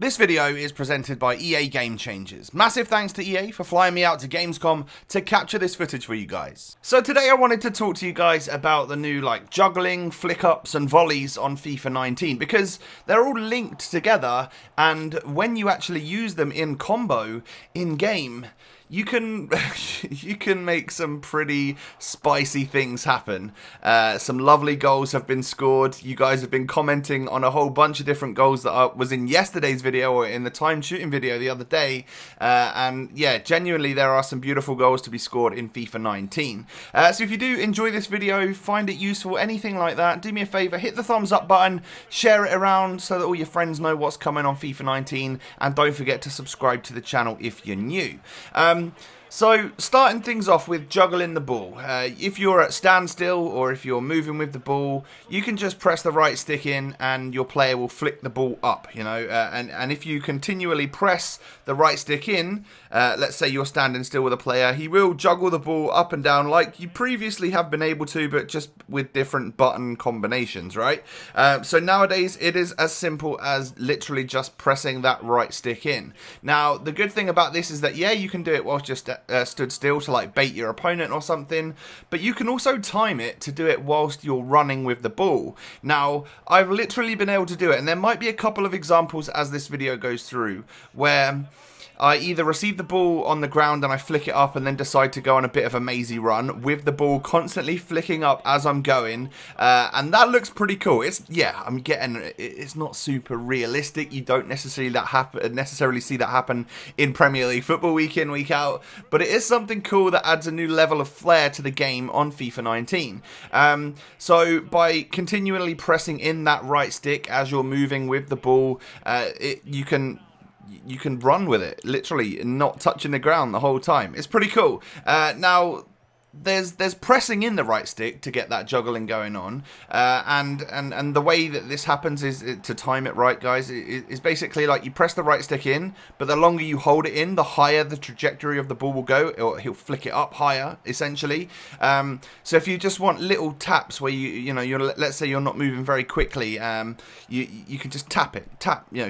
This video is presented by EA Gamechangers. Massive thanks to EA for flying me out to Gamescom to capture this footage for you guys. So today I wanted to talk to you guys about the new juggling, flick-ups and volleys on FIFA 19 because they're all linked together, and when you actually use them in combo in-game, you can make some pretty spicy things happen. Some lovely goals have been scored. You guys have been commenting on a whole bunch of different goals that was in yesterday's video or in the time shooting video the other day. And yeah, genuinely there are some beautiful goals to be scored in FIFA 19. So if you do enjoy this video, find it useful, anything like that, do me a favour, hit the thumbs up button, share it around so that all your friends know what's coming on FIFA 19, and don't forget to subscribe to the channel if you're new. So, starting things off with juggling the ball. If you're at standstill or if you're moving with the ball, you can just press the right stick in and your player will flick the ball up, you know. And if you continually press the right stick in, let's say you're standing still with a player, he will juggle the ball up and down like you previously have been able to, but just with different button combinations, right? So nowadays, it is as simple as literally just pressing that right stick in. Now, the good thing about this is that, yeah, you can do it whilst just stood still to bait your opponent or something, but you can also time it to do it whilst you're running with the ball. Now, I've literally been able to do it, and there might be a couple of examples as this video goes through where I either receive the ball on the ground and I flick it up and then decide to go on a bit of a mazy run with the ball constantly flicking up as I'm going, and that looks pretty cool. It's not super realistic. You don't necessarily see that happen in Premier League football week in, week out, but it is something cool that adds a new level of flair to the game on FIFA 19. So by continually pressing in that right stick as you're moving with the ball, you can run with it, literally not touching the ground the whole time. It's pretty cool. Now, there's pressing in the right stick to get that juggling going on, and the way that this happens is to time it right, guys. Is basically you press the right stick in, but the longer you hold it in, the higher the trajectory of the ball will go, or he'll flick it up higher, essentially. So if you just want little taps where let's say you're not moving very quickly, you can just tap,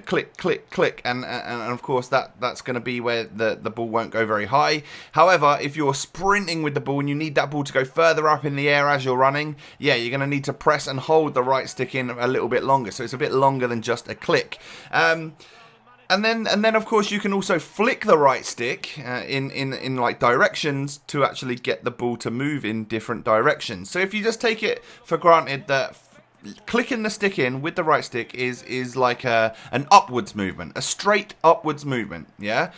click, click, click, and of course that's going to be where the ball won't go very high. However, if you're sprinting with the ball and you need that ball to go further up in the air as you're running, yeah, you're going to need to press and hold the right stick in a little bit longer, so it's a bit longer than just a click. And then of course you can also flick the right stick in directions to actually get the ball to move in different directions. So if you just take it for granted that clicking the stick in with the right stick is like an upwards movement, a straight upwards movement, yeah?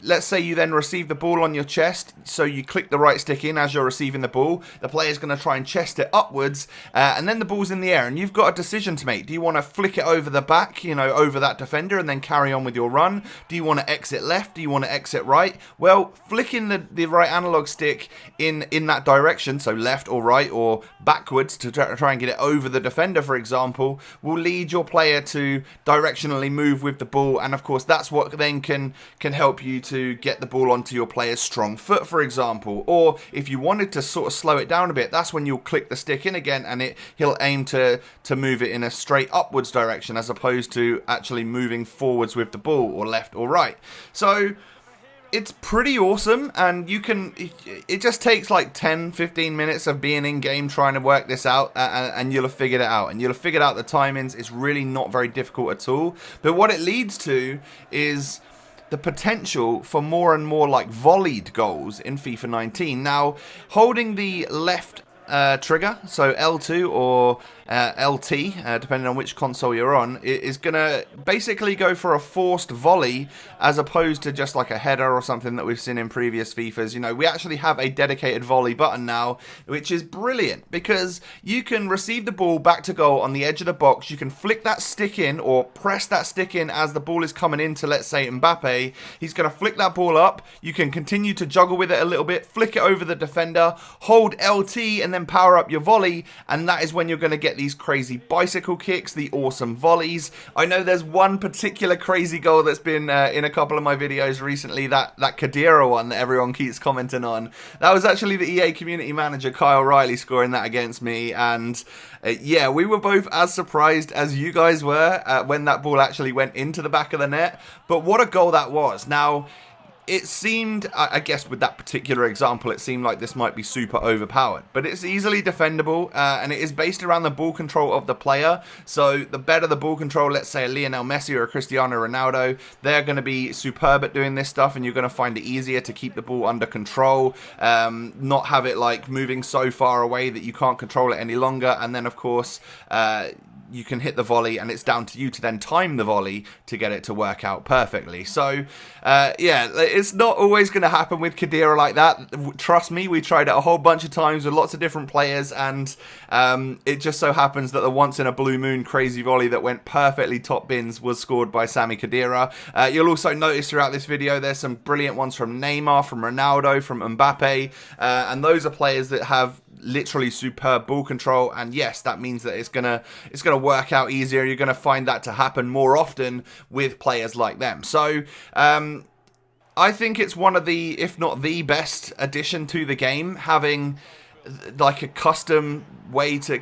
Let's say you then receive the ball on your chest, so you click the right stick in as you're receiving the ball. The player's going to try and chest it upwards, and then the ball's in the air, and you've got a decision to make. Do you want to flick it over the back, over that defender, and then carry on with your run? Do you want to exit left? Do you want to exit right? Well, flicking the right analog stick in that direction, so left or right or backwards to try and get it over the defender, for example, will lead your player to directionally move with the ball, and of course that's what then can help you to get the ball onto your player's strong foot, for example. Or if you wanted to sort of slow it down a bit, that's when you'll click the stick in again, and he'll aim to move it in a straight upwards direction as opposed to actually moving forwards with the ball, or left or right. So it's pretty awesome, and it just takes 10-15 minutes of being in game trying to work this out, and you'll have figured it out, and you'll have figured out the timings. It's really not very difficult at all, but what it leads to is the potential for more and more volleyed goals in FIFA 19. Now, holding the left trigger, so L2 or LT, depending on which console you're on, is going to basically go for a forced volley as opposed to just a header or something that we've seen in previous FIFAs. We actually have a dedicated volley button now, which is brilliant because you can receive the ball back to goal on the edge of the box. You can flick that stick in or press that stick in as the ball is coming into, let's say, Mbappe. He's going to flick that ball up. You can continue to juggle with it a little bit, flick it over the defender, hold LT, and then then power up your volley, and that is when you're going to get these crazy bicycle kicks, the awesome volleys. I know there's one particular crazy goal that's been in a couple of my videos recently, that Kadira one that everyone keeps commenting on. That was actually the EA community manager Kyle Riley scoring that against me, and yeah, we were both as surprised as you guys were when that ball actually went into the back of the net. But what a goal that was. Now, it seemed, I guess with that particular example, it seemed like this might be super overpowered. But it's easily defendable, and it is based around the ball control of the player. So the better the ball control, let's say a Lionel Messi or a Cristiano Ronaldo, they're going to be superb at doing this stuff, and you're going to find it easier to keep the ball under control, not have it like moving so far away that you can't control it any longer. And then, of course, you can hit the volley, and it's down to you to then time the volley to get it to work out perfectly. So, yeah, it's not always going to happen with Kadira like that. Trust me, we tried it a whole bunch of times with lots of different players, and it just so happens that the once-in-a-blue-moon crazy volley that went perfectly top bins was scored by Sami Khedira. You'll also notice throughout this video there's some brilliant ones from Neymar, from Ronaldo, from Mbappe, and those are players that have literally superb ball control, and yes, that means that it's gonna work out easier. You're gonna find that to happen more often with players like them. So I think it's one of the, if not the best addition to the game, having like a custom way to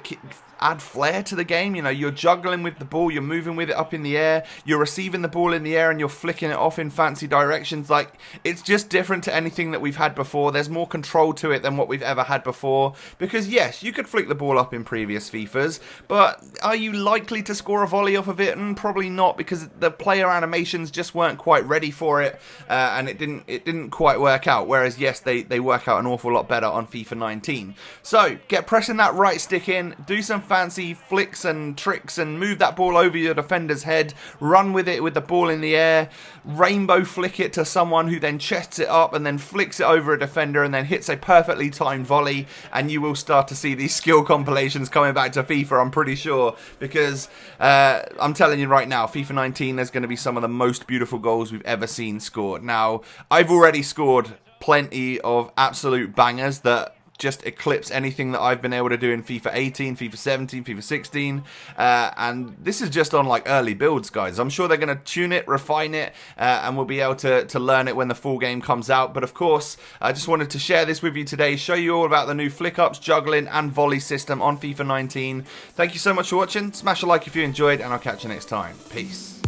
add flair to the game. You know, you're juggling with the ball, you're moving with it up in the air, you're receiving the ball in the air, and you're flicking it off in fancy directions. Like, it's just different to anything that we've had before. There's more control to it than what we've ever had before, because yes, you could flick the ball up in previous FIFAs, but are you likely to score a volley off of it? Probably not, because the player animations just weren't quite ready for it, and it didn't quite work out. Whereas yes, they work out an awful lot better on FIFA 19. So get pressing that right stick in, do some fancy flicks and tricks, and move that ball over your defender's head, run with it with the ball in the air, rainbow flick it to someone who then chests it up and then flicks it over a defender and then hits a perfectly timed volley, and you will start to see these skill compilations coming back to FIFA, I'm pretty sure, because I'm telling you right now, FIFA 19, there's going to be some of the most beautiful goals we've ever seen scored. Now, I've already scored plenty of absolute bangers that just eclipse anything that I've been able to do in FIFA 18, FIFA 17, FIFA 16, and this is just on like early builds, guys. I'm sure they're going to tune it, refine it, and we'll be able to learn it when the full game comes out. But of course, I just wanted to share this with you today, show you all about the new flick ups, juggling, and volley system on FIFA 19. Thank you so much for watching. Smash a like if you enjoyed, and I'll catch you next time. Peace.